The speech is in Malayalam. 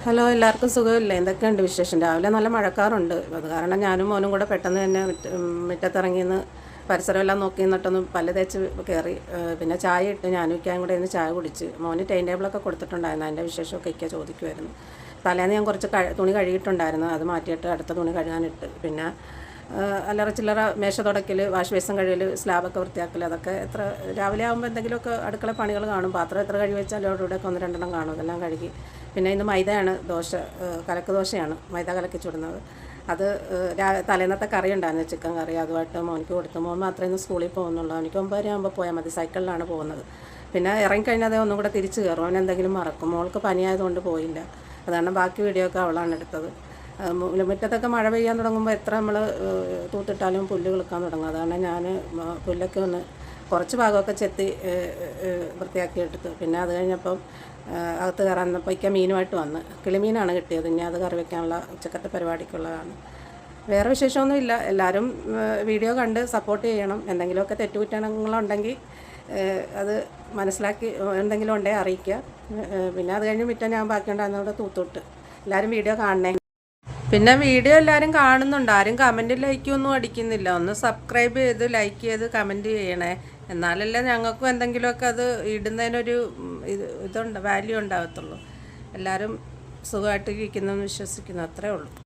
ഹലോ, എല്ലാവർക്കും സുഖമില്ലേ? എന്തൊക്കെയുണ്ട് വിശേഷം? രാവിലെ നല്ല മഴക്കാറുണ്ട്. അത് കാരണം ഞാനും മോനും കൂടെ പെട്ടെന്ന് തന്നെ മുറ്റത്തിറങ്ങിന്ന് പരിസരമെല്ലാം നോക്കി നിന്നിട്ടൊന്ന് പല്ല് തേച്ച് കയറി. പിന്നെ ചായ ഇട്ട് ഞാനും ഇക്കായും കൂടെ ഇന്ന് ചായ കുടിച്ച്. മോന് ടൈം ടേബിളൊക്കെ കൊടുത്തിട്ടുണ്ടായിരുന്നു. അതിൻ്റെ വിശേഷമൊക്കെ ഇക്ക ചോദിക്കുമായിരുന്നു. തലേന്ന് ഞാൻ കുറച്ച് തുണി കഴുകിയിട്ടുണ്ടായിരുന്നു. അത് മാറ്റിയിട്ട് അടുത്ത തുണി കഴുകാനിട്ട്. പിന്നെ അല്ലറ ചില്ലറ മേശ തുടക്കൽ, വാഷ് ബേസിൻ കഴുകൽ, സ്ലാബൊക്കെ വൃത്തിയാക്കൽ, അതൊക്കെ എത്ര രാവിലെ ആകുമ്പോൾ എന്തെങ്കിലുമൊക്കെ അടുക്കള പണികൾ കാണും. പാത്രം എത്ര കഴുകി വെച്ചാലും ഇവിടെയൊക്കെ ഒന്ന് രണ്ടെണ്ണം കാണും. അതെല്ലാം കഴുകി. പിന്നെ ഇന്ന് മൈദയാണ് കലക്ക് ദോശയാണ് മൈദ കലക്കി ചുടുന്നത്. അത് തലേന്നത്തെ കറി ഉണ്ടായിരുന്നു, ചിക്കൻ കറി. അതുമായിട്ട് മോനിക്ക് കൊടുത്തു. മോൻ മാത്രമേ ഇന്ന് സ്കൂളിൽ പോകുന്നുള്ളൂ. അവനിക്ക് 9:30 ആകുമ്പോൾ പോയാൽ മതി. സൈക്കിളിലാണ് പോകുന്നത്. പിന്നെ ഇറങ്ങിക്കഴിഞ്ഞാൽ ഒന്നും കൂടെ തിരിച്ച് കയറും. അവൻ എന്തെങ്കിലും മറക്കും. മോൾക്ക് പനിയായതുകൊണ്ട് പോയില്ല. അതാണ് ബാക്കി വീഡിയോ ഒക്കെ അവളാണ് എടുത്തത്. മുറ്റത്തൊക്കെ മഴ പെയ്യാൻ തുടങ്ങുമ്പോൾ എത്ര നമ്മൾ തൂത്തിട്ടാലും പുല്ല് കിളുക്കാൻ തുടങ്ങും. അതാണ് ഞാൻ പുല്ലൊക്കെ ഒന്ന് കുറച്ച് ഭാഗമൊക്കെ ചെത്തി വൃത്തിയാക്കി എടുത്തു. പിന്നെ അത് കഴിഞ്ഞപ്പം അകത്ത് കയറാന്നപ്പോൾ ഇക്ക മീനുമായിട്ട് വന്ന്. കിളിമീനാണ് കിട്ടിയത്. ഇനി അത് കറി വയ്ക്കാനുള്ള ഉച്ചക്കത്തെ പരിപാടിക്കുള്ളതാണ്. വേറെ വിശേഷമൊന്നുമില്ല. എല്ലാവരും വീഡിയോ കണ്ട് സപ്പോർട്ട് ചെയ്യണം. എന്തെങ്കിലുമൊക്കെ തെറ്റുകുറ്റങ്ങളുണ്ടെങ്കിൽ അത് മനസ്സിലാക്കി എന്തെങ്കിലും ഉണ്ടെങ്കിൽ അറിയിക്കുക. പിന്നെ അത് കഴിഞ്ഞ് മുറ്റം ഞാൻ ബാക്കിയുണ്ടായിരുന്നവിടെ തൂത്തുവിട്ട്. എല്ലാവരും വീഡിയോ കാണണേ. പിന്നെ വീഡിയോ എല്ലാവരും കാണുന്നുണ്ട്. ആരും കമൻറ്റ് ലൈക്കൊന്നും അടിക്കുന്നില്ല. ഒന്ന് സബ്സ്ക്രൈബ് ചെയ്ത് ലൈക്ക് ചെയ്ത് കമൻറ്റ് ചെയ്യണേ. എന്നാലല്ലേ ഞങ്ങൾക്കും എന്തെങ്കിലുമൊക്കെ അത് ഇടുന്നതിനൊരു വാല്യൂ ഉണ്ടാകത്തുള്ളൂ. എല്ലാവരും സുഖമായിട്ട് ഇരിക്കുന്നു എന്ന് വിശ്വസിക്കുന്നു. അത്രേ ഉള്ളൂ.